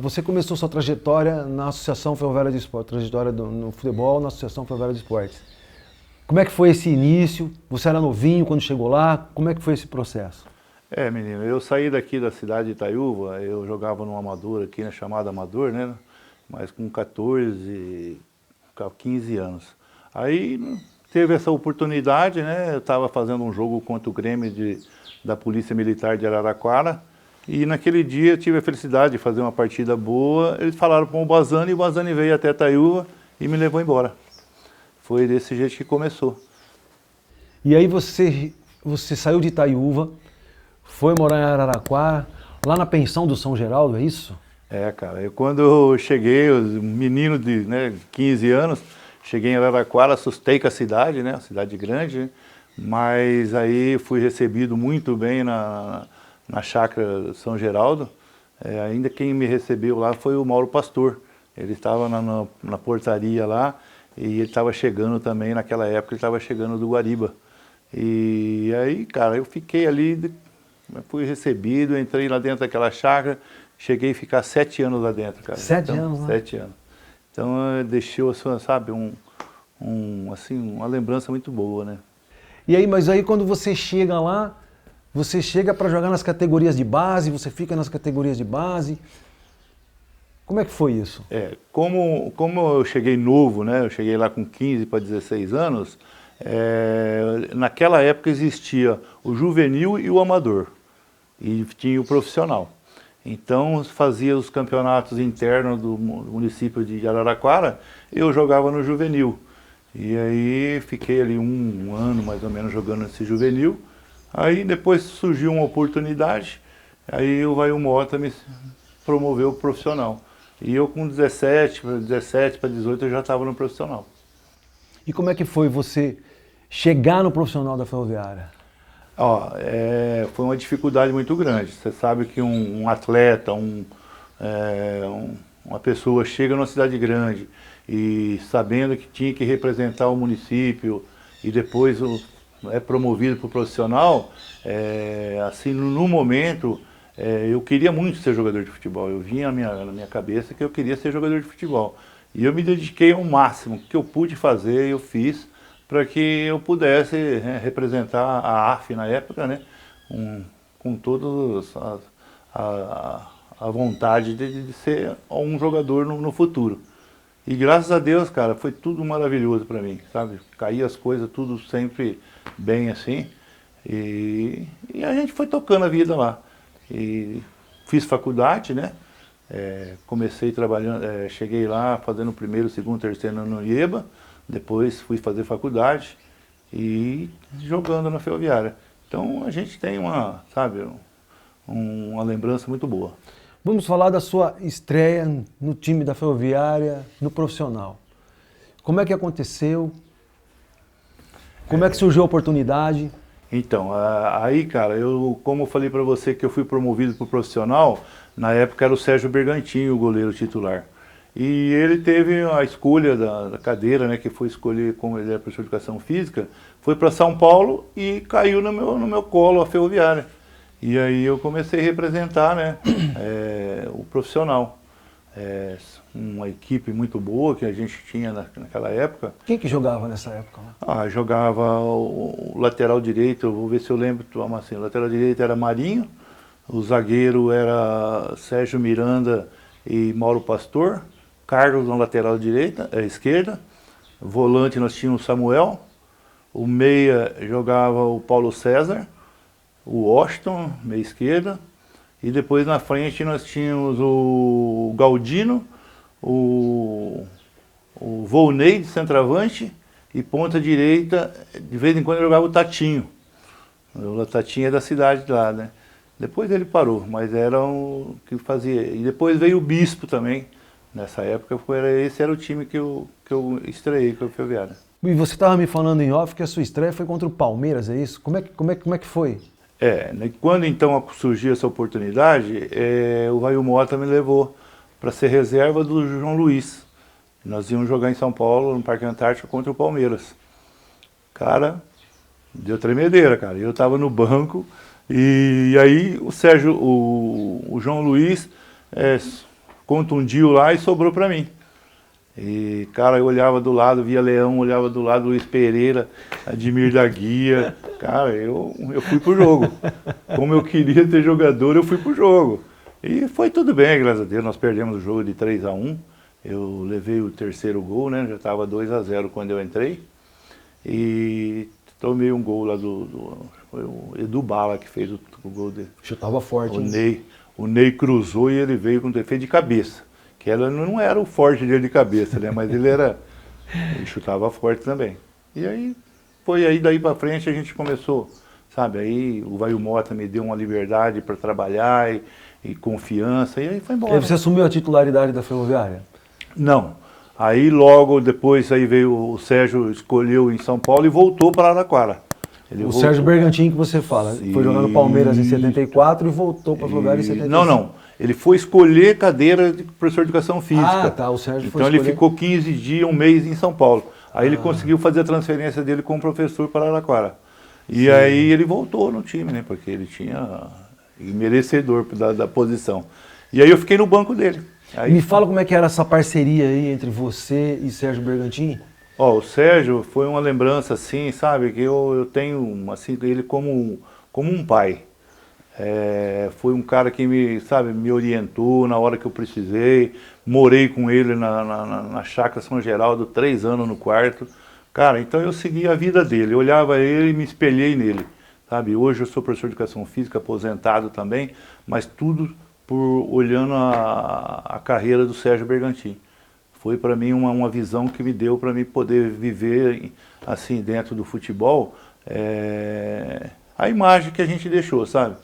você começou sua trajetória na Associação Ferroviária de Esportes, trajetória no futebol na Associação Ferroviária de Esportes. Como é que foi esse início? Você era novinho quando chegou lá? Como é que foi esse processo? Menino, eu saí daqui da cidade de Itaiúva, eu jogava no Amador aqui, né, chamado Amador, né? Mas com 14, 15 anos. Aí teve essa oportunidade, né? Eu estava fazendo um jogo contra o Grêmio da Polícia Militar de Araraquara, e naquele dia eu tive a felicidade de fazer uma partida boa. Eles falaram com o Bazani, e o Bazani veio até Itaiúva e me levou embora. Foi desse jeito que começou. E aí você saiu de Itaiúva, foi morar em Araraquara, lá na pensão do São Geraldo, é isso? Cara, quando eu cheguei, menino de 15 anos, cheguei em Araraquara, assustei com a cidade, né, a cidade grande, né, mas aí fui recebido muito bem na chácara São Geraldo. Ainda quem me recebeu lá foi o Mauro Pastor. Ele estava na portaria lá e ele estava chegando também, naquela época ele estava chegando do Guariba. E aí, cara, eu fiquei ali, fui recebido, entrei lá dentro daquela chácara, cheguei a ficar 7 anos lá dentro, cara. 7 anos, né? 7 anos. Então deixou, sabe, uma lembrança muito boa, né? E aí, mas aí quando você chega lá, você chega para jogar nas categorias de base, você fica nas categorias de base. Como é que foi isso? Como eu cheguei novo, né? Eu cheguei lá com 15 para 16 anos, naquela época existia o juvenil e o amador, e tinha o profissional. Então fazia os campeonatos internos do município de Araraquara, eu jogava no juvenil. E aí fiquei ali um ano mais ou menos jogando esse juvenil. Aí depois surgiu uma oportunidade, aí o Vail Mota me promoveu pro profissional. E eu com 17 para 18 eu já estava no profissional. E como é que foi você chegar no profissional da Ferroviária? Foi uma dificuldade muito grande. Você sabe que um atleta, uma pessoa chega numa cidade grande e sabendo que tinha que representar o município e depois é promovido para o profissional, assim, no momento, eu queria muito ser jogador de futebol. Eu vinha na minha cabeça que eu queria ser jogador de futebol. E eu me dediquei ao máximo. O que eu pude fazer, eu fiz, para que eu pudesse representar a AF na época, né, com toda a vontade de ser um jogador no futuro. E graças a Deus, cara, foi tudo maravilhoso para mim, sabe? Caía as coisas, tudo sempre bem assim. E a gente foi tocando a vida lá. E fiz faculdade, né? Comecei trabalhando, cheguei lá fazendo o primeiro, segundo, terceiro ano no IEBA. Depois fui fazer faculdade e jogando na Ferroviária. Então a gente tem uma lembrança muito boa. Vamos falar da sua estreia no time da Ferroviária, no profissional. Como é que aconteceu? Como é que surgiu a oportunidade? Então, aí, cara, como eu falei para você que eu fui promovido para o profissional, na época era o Sérgio Bergantinho, o goleiro titular. E ele teve a escolha da cadeira, né, que foi escolher como ele era professor de educação física, foi para São Paulo e caiu no meu colo a Ferroviária. E aí eu comecei a representar, né, o profissional. Uma equipe muito boa que a gente tinha naquela época. Quem que jogava nessa época? Jogava o lateral direito, vou ver se eu lembro, assim, o lateral direito era Marinho, o zagueiro era Sérgio Miranda e Mauro Pastor, Carlos na lateral esquerda, volante nós tínhamos o Samuel, o meia jogava o Paulo César, o Washington, meia esquerda, e depois na frente nós tínhamos o Galdino, o Volney de centroavante e ponta direita, de vez em quando jogava o Tatinho. O Tatinho é da cidade lá, né? Depois ele parou, mas era o que fazia. E depois veio o Bispo também. Nessa época esse era o time que eu estreiei com a Ferroviária. E você estava me falando em off que a sua estreia foi contra o Palmeiras, é isso? Como é que foi? Quando então surgiu essa oportunidade, o Vail Mota me levou para ser reserva do João Luiz. Nós íamos jogar em São Paulo, no Parque Antártico, contra o Palmeiras. Cara, deu tremedeira, cara. Eu estava no banco e aí o João Luiz contundiu lá e sobrou para mim. E, cara, eu olhava do lado, via Leão, olhava do lado, Luiz Pereira, Admir da Guia. Cara, eu fui pro jogo. Como eu queria ter jogador, eu fui pro jogo. E foi tudo bem, graças a Deus. Nós perdemos o jogo de 3-1. Eu levei o terceiro gol, né? Já estava 2-0 quando eu entrei. E tomei um gol lá foi o Edu Bala que fez o gol dele. Chutava forte, hein? O Ney cruzou e ele veio com defeito de cabeça. Que ela não era o forte dele de cabeça, né? Mas ele chutava forte também. E aí, foi aí daí pra frente a gente começou, sabe? Aí o Vaio Mota me deu uma liberdade para trabalhar e confiança, e aí foi embora. E aí você assumiu a titularidade da Ferroviária? Não. Aí logo depois aí veio o Sérgio, escolheu em São Paulo e voltou para Araraquara. Ele voltou. Sérgio Bergantin que você fala, foi jogar no Palmeiras em 74 e voltou para a Ferroviária em 75. Não. Ele foi escolher cadeira de professor de educação física. Ah, tá, o Sérgio foi Então ele escolher... ficou 15 dias, um mês em São Paulo. Aí ele conseguiu fazer a transferência dele como professor para Araraquara. E Sim. aí ele voltou no time, né? Porque ele tinha merecedor da posição. E aí eu fiquei no banco dele. Aí, Me fala como é que era essa parceria aí entre você e Sérgio Bergantin? Ó, o Sérgio foi uma lembrança assim, sabe, que eu tenho assim, ele como um pai. Foi um cara que me orientou na hora que eu precisei. Morei com ele na Chácara São Geraldo, 3 anos no quarto. Cara, então eu segui a vida dele, eu olhava ele e me espelhei nele, sabe? Hoje eu sou professor de educação física, aposentado também, mas tudo olhando a carreira do Sérgio Bergantin. Foi para mim uma visão que me deu para mim poder viver assim dentro do futebol, a imagem que a gente deixou, sabe?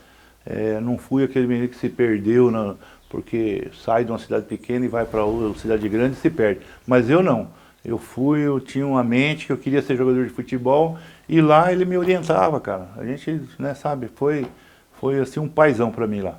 Não fui aquele menino que se perdeu, porque sai de uma cidade pequena e vai para outra cidade grande e se perde. Mas eu não. Eu tinha uma mente que eu queria ser jogador de futebol e lá ele me orientava, cara. A gente, né, sabe, foi assim um paizão para mim lá.